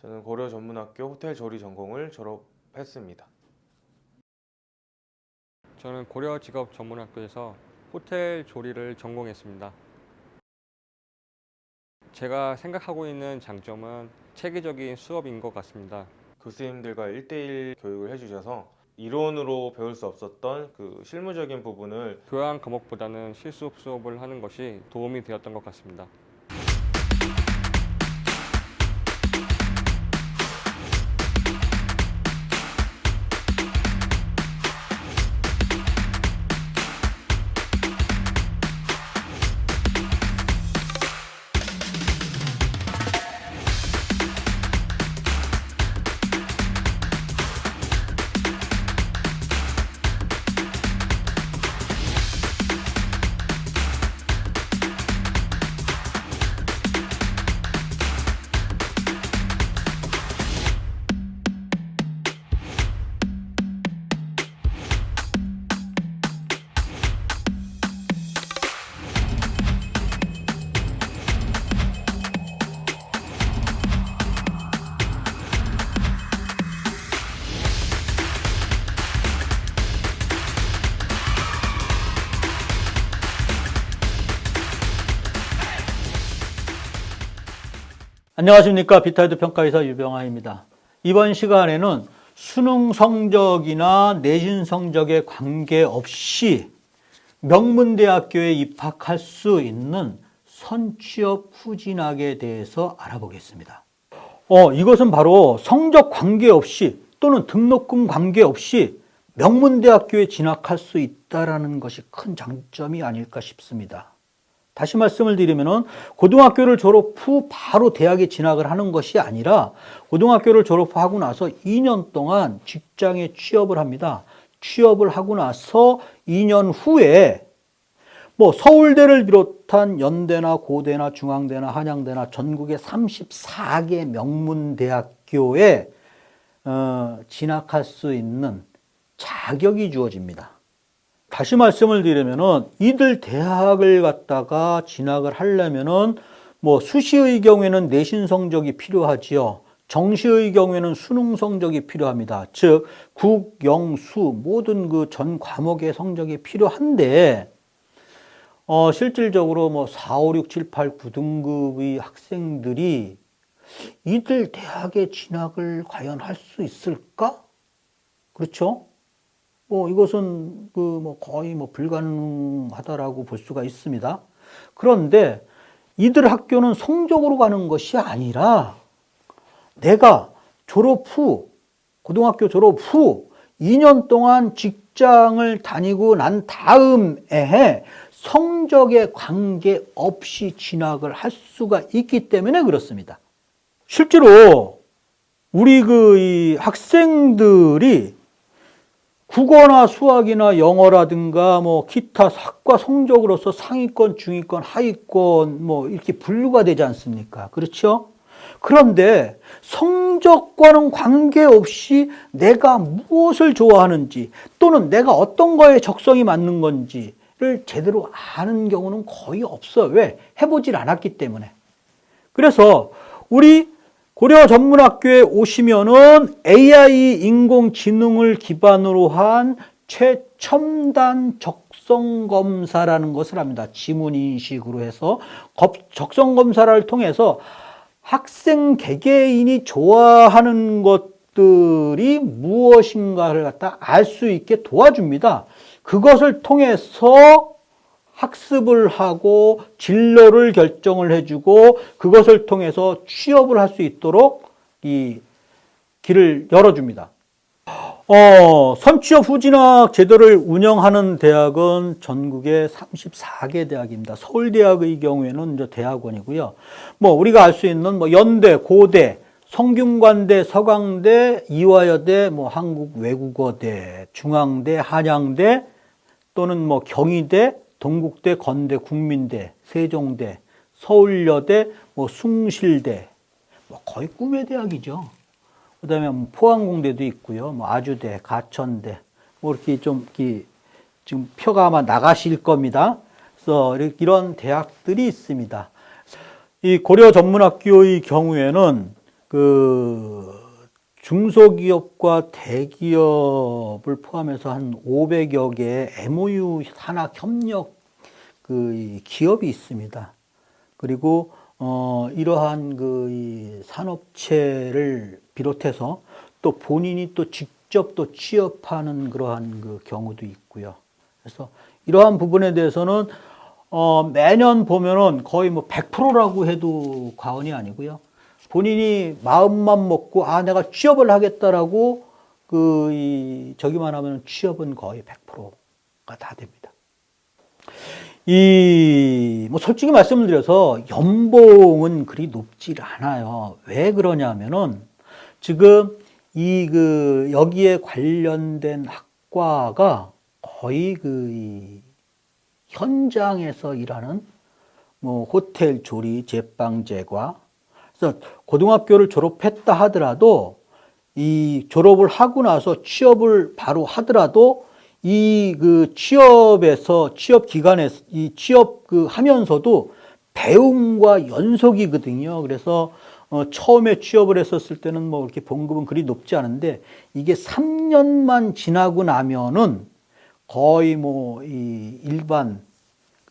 저는 고려전문학교 호텔조리 전공을 졸업했습니다. 저는 고려직업전문학교에서 호텔 조리를 전공했습니다. 제가 생각하고 있는 장점은 체계적인 수업인 것 같습니다. 교수님들과 1대1 교육을 해주셔서 이론으로 배울 수 없었던 그 실무적인 부분을 교양 과목보다는 실습 수업을 하는 것이 도움이 되었던 것 같습니다. 안녕하십니까. 비타이드 평가의사 유병아입니다. 이번 시간에는 수능 성적이나 내신 성적에 관계없이 명문대학교에 입학할 수 있는 선취업 후진학에 대해서 알아보겠습니다. 이것은 바로 성적 관계없이 또는 등록금 관계없이 명문대학교에 진학할 수 있다는 것이 큰 장점이 아닐까 싶습니다. 다시 말씀을 드리면은 고등학교를 졸업 후 바로 대학에 진학을 하는 것이 아니라 고등학교를 졸업하고 나서 2년 동안 직장에 취업을 합니다. 취업을 하고 나서 2년 후에 서울대를 비롯한 연대나 고대나 중앙대나 한양대나 전국의 34개 명문대학교에 진학할 수 있는 자격이 주어집니다. 다시 말씀을 드리면은 이들 대학을 갖다가 진학을 하려면은 수시의 경우에는 내신 성적이 필요하지요. 정시의 경우에는 수능 성적이 필요합니다. 즉 국, 영, 수 모든 그 전 과목의 성적이 필요한데 실질적으로 4, 5, 6, 7, 8, 9등급의 학생들이 이들 대학에 진학을 과연 할 수 있을까? 그렇죠? 이것은 거의 불가능하다라고 볼 수가 있습니다. 그런데 이들 학교는 성적으로 가는 것이 아니라 내가 졸업 후, 고등학교 졸업 후 2년 동안 직장을 다니고 난 다음 해에 성적에 관계없이 진학을 할 수가 있기 때문에 그렇습니다. 실제로 우리 이 학생들이 국어나 수학이나 영어라든가 기타 학과 성적으로서 상위권, 중위권, 하위권 이렇게 분류가 되지 않습니까? 그렇죠? 그런데 성적과는 관계없이 내가 무엇을 좋아하는지 또는 내가 어떤 거에 적성이 맞는 건지를 제대로 아는 경우는 거의 없어요. 왜? 해보질 않았기 때문에. 그래서 우리 고려전문학교에 오시면은 AI 인공지능을 기반으로 한 최첨단 적성검사라는 것을 합니다. 지문인식으로 해서 적성검사를 통해서 학생 개개인이 좋아하는 것들이 무엇인가를 갖다 알 수 있게 도와줍니다. 그것을 통해서 학습을 하고 진로를 결정을 해주고 그것을 통해서 취업을 할 수 있도록 이 길을 열어줍니다. 선취업 후진학 제도를 운영하는 대학은 전국에 34개 대학입니다. 서울대학의 경우에는 이제 대학원이고요. 우리가 알 수 있는 연대, 고대, 성균관대, 서강대, 이화여대, 한국외국어대, 중앙대, 한양대 또는 경희대, 동국대, 건대, 국민대, 세종대, 서울여대, 숭실대, 거의 꿈의 대학이죠. 그 다음에 포항공대도 있고요. 아주대, 가천대, 이렇게 지금 표가 아마 나가실 겁니다. 그래서 이런 대학들이 있습니다. 이 고려전문학교의 경우에는 그 중소기업과 대기업을 포함해서 한 500여 개의 MOU 산학 협력 그 기업이 있습니다. 그리고 이러한 이 산업체를 비롯해서 또 본인이 또 직접 또 취업하는 그러한 그 경우도 있고요. 그래서 이러한 부분에 대해서는 매년 보면은 거의 뭐 100%라고 해도 과언이 아니고요. 본인이 마음만 먹고 내가 취업을 하겠다라고 저기만 하면 취업은 거의 100%가 다 됩니다. 뭐 솔직히 말씀을 드려서 연봉은 그리 높지 않아요. 왜 그러냐면은 지금 여기에 관련된 학과가 거의 이 현장에서 일하는 뭐 호텔 조리, 제빵, 제과. 그래서 고등학교를 졸업했다 하더라도 이 졸업을 하고 나서 취업을 바로 하더라도 취업 기간에서 취업 하면서도 배움과 연속이거든요. 그래서 처음에 취업을 했었을 때는 뭐 이렇게 봉급은 그리 높지 않은데 이게 3년만 지나고 나면은 거의 뭐 일반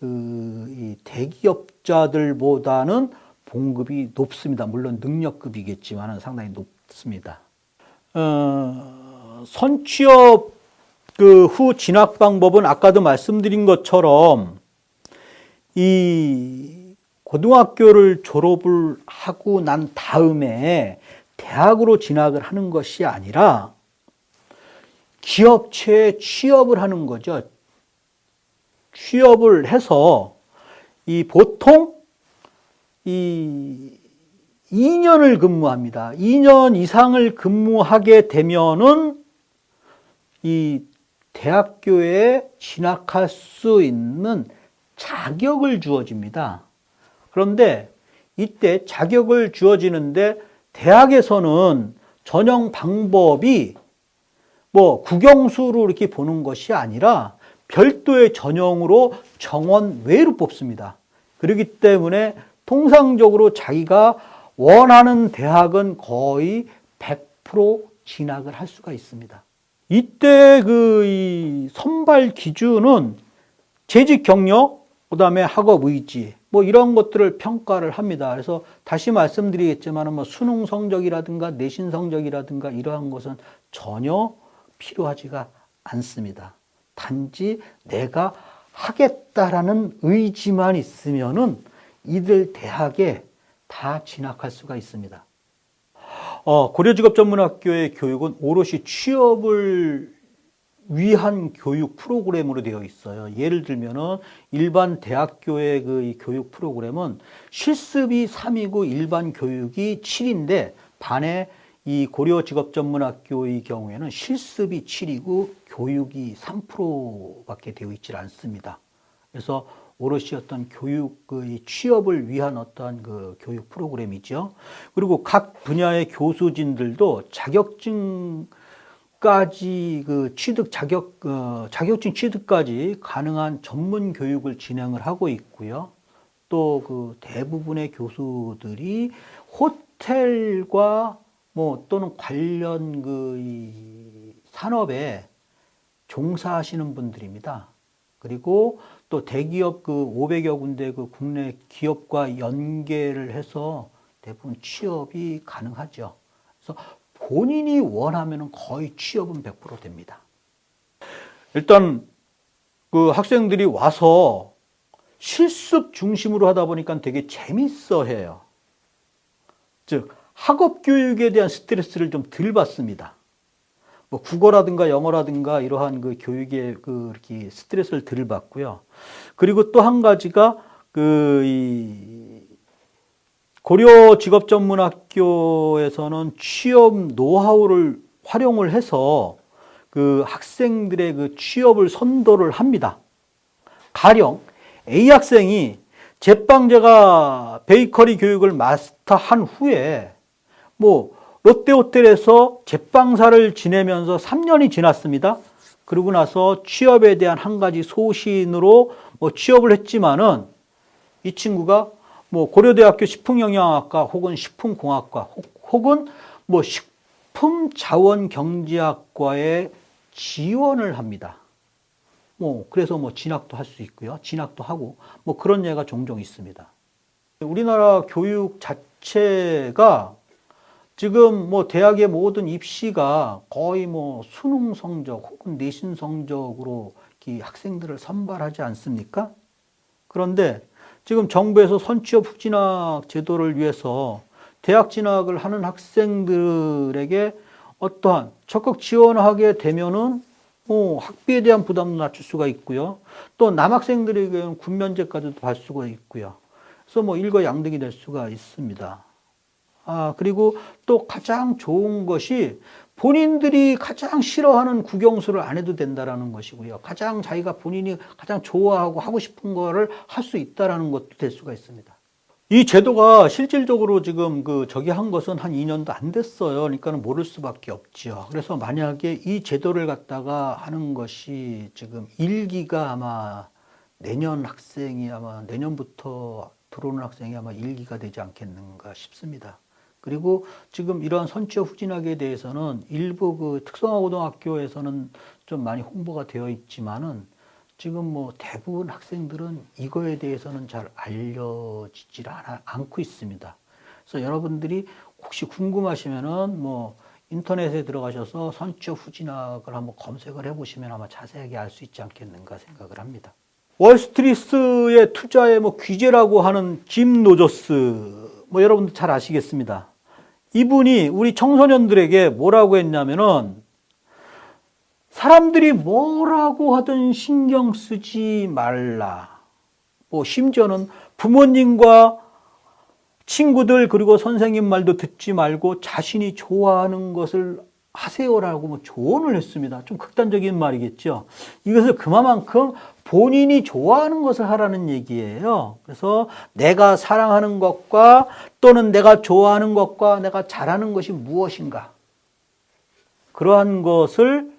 이 대기업자들보다는 봉급이 높습니다. 물론 능력급이겠지만 상당히 높습니다. 선취업 후 진학 방법은 아까도 말씀드린 것처럼 이 고등학교를 졸업을 하고 난 다음에 대학으로 진학을 하는 것이 아니라 기업체에 취업을 하는 거죠. 취업을 해서 보통 2년을 근무합니다. 2년 이상을 근무하게 되면은 이 대학교에 진학할 수 있는 자격을 주어집니다. 그런데 이때 자격을 주어지는데 대학에서는 전형 방법이 뭐 국영수로 이렇게 보는 것이 아니라 별도의 전형으로 정원 외로 뽑습니다. 그렇기 때문에 통상적으로 자기가 원하는 대학은 거의 100% 진학을 할 수가 있습니다. 이때 이 선발 기준은 재직 경력, 그다음에 학업 의지, 뭐 이런 것들을 평가를 합니다. 그래서 다시 말씀드리겠지만 뭐 수능 성적이라든가 내신 성적이라든가 이러한 것은 전혀 필요하지가 않습니다. 단지 내가 하겠다라는 의지만 있으면은 이들 대학에 다 진학할 수가 있습니다. 고려직업전문학교의 교육은 오롯이 취업을 위한 교육 프로그램으로 되어 있어요. 예를 들면은 일반 대학교의 이 교육 프로그램은 실습이 3이고 일반 교육이 7인데 반해 이 고려직업전문학교의 경우에는 실습이 7이고 교육이 3%밖에 되어 있지 않습니다. 그래서 오롯이 어떤 교육의 취업을 위한 어떤 교육 프로그램이죠. 그리고 각 분야의 교수진들도 자격증까지 자격증 취득까지 가능한 전문 교육을 진행을 하고 있고요. 또 대부분의 교수들이 호텔과 뭐 또는 관련 이 산업에 종사하시는 분들입니다. 그리고 또 대기업 500여 군데 국내 기업과 연계를 해서 대부분 취업이 가능하죠. 그래서 본인이 원하면 거의 취업은 100% 됩니다. 일단 학생들이 와서 실습 중심으로 하다 보니까 되게 재밌어 해요. 즉 학업 교육에 대한 스트레스를 좀 덜 받습니다. 뭐 국어라든가 영어라든가 이러한 교육에 이렇게 스트레스를 덜 받고요. 그리고 또 한 가지가 이 고려직업전문학교에서는 취업 노하우를 활용을 해서 학생들의 취업을 선도를 합니다. 가령 A 학생이 제빵제가 베이커리 교육을 마스터한 후에 뭐 롯데호텔에서 제빵사를 지내면서 3년이 지났습니다. 그러고 나서 취업에 대한 한 가지 소신으로 뭐 취업을 했지만은 이 친구가 뭐 고려대학교 식품영양학과 혹은 식품공학과 혹은 뭐 식품자원경제학과에 지원을 합니다. 뭐 그래서 뭐 진학도 할 수 있고요. 진학도 하고 뭐 그런 예가 종종 있습니다. 우리나라 교육 자체가 지금 뭐 대학의 모든 입시가 거의 뭐 수능 성적 혹은 내신 성적으로 이 학생들을 선발하지 않습니까? 그런데 지금 정부에서 선취업 후진학 제도를 위해서 대학 진학을 하는 학생들에게 어떠한 적극 지원하게 되면은 학비에 대한 부담도 낮출 수가 있고요. 또 남학생들에게는 군면제까지도 받을 수가 있고요. 그래서 뭐 일거양득이 될 수가 있습니다. 그리고 또 가장 좋은 것이 본인들이 가장 싫어하는 국영수를 안 해도 된다라는 것이고요. 가장 자기가 본인이 가장 좋아하고 하고 싶은 거를 할 수 있다라는 것도 될 수가 있습니다. 이 제도가 실질적으로 지금 저기 한 것은 한 2년도 안 됐어요. 그러니까는 모를 수밖에 없죠. 그래서 만약에 이 제도를 갖다가 하는 것이 지금 1기가 아마 내년부터 들어오는 학생이 아마 1기가 되지 않겠는가 싶습니다. 그리고 지금 이러한 선취업 후진학에 대해서는 일부 특성화고등학교에서는 좀 많이 홍보가 되어 있지만은 지금 뭐 대부분 학생들은 이거에 대해서는 잘 알려지질 않고 있습니다. 그래서 여러분들이 혹시 궁금하시면은 뭐 인터넷에 들어가셔서 선취업 후진학을 한번 검색을 해보시면 아마 자세하게 알 수 있지 않겠는가 생각을 합니다. 월스트리트의 투자의 뭐 귀재라고 하는 짐 로저스, 뭐 여러분들 잘 아시겠습니다. 이분이 우리 청소년들에게 뭐라고 했냐면은 사람들이 뭐라고 하든 신경 쓰지 말라. 뭐 심지어는 부모님과 친구들 그리고 선생님 말도 듣지 말고 자신이 좋아하는 것을 하세요라고 뭐 조언을 했습니다. 좀 극단적인 말이겠죠. 이것을 그만큼 본인이 좋아하는 것을 하라는 얘기예요. 그래서 내가 사랑하는 것과 또는 내가 좋아하는 것과 내가 잘하는 것이 무엇인가. 그러한 것을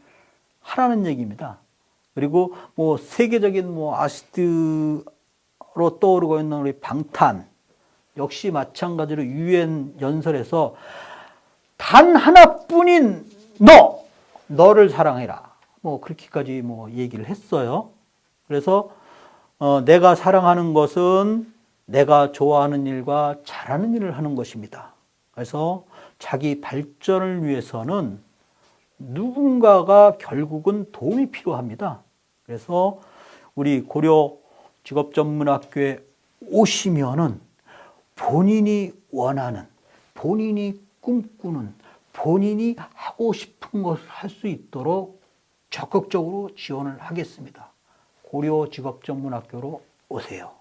하라는 얘기입니다. 그리고 뭐 세계적인 뭐 아티스트로 떠오르고 있는 우리 방탄 역시 마찬가지로 유엔 연설에서 단 하나뿐인 너를 사랑해라. 뭐 그렇게까지 뭐 얘기를 했어요. 그래서 내가 사랑하는 것은 내가 좋아하는 일과 잘하는 일을 하는 것입니다. 그래서 자기 발전을 위해서는 누군가가 결국은 도움이 필요합니다. 그래서 우리 고려 직업전문학교에 오시면은 본인이 원하는, 본인이 꿈꾸는, 본인이 하고 싶은 것을 할 수 있도록 적극적으로 지원을 하겠습니다. 고려 직업전문학교로 오세요.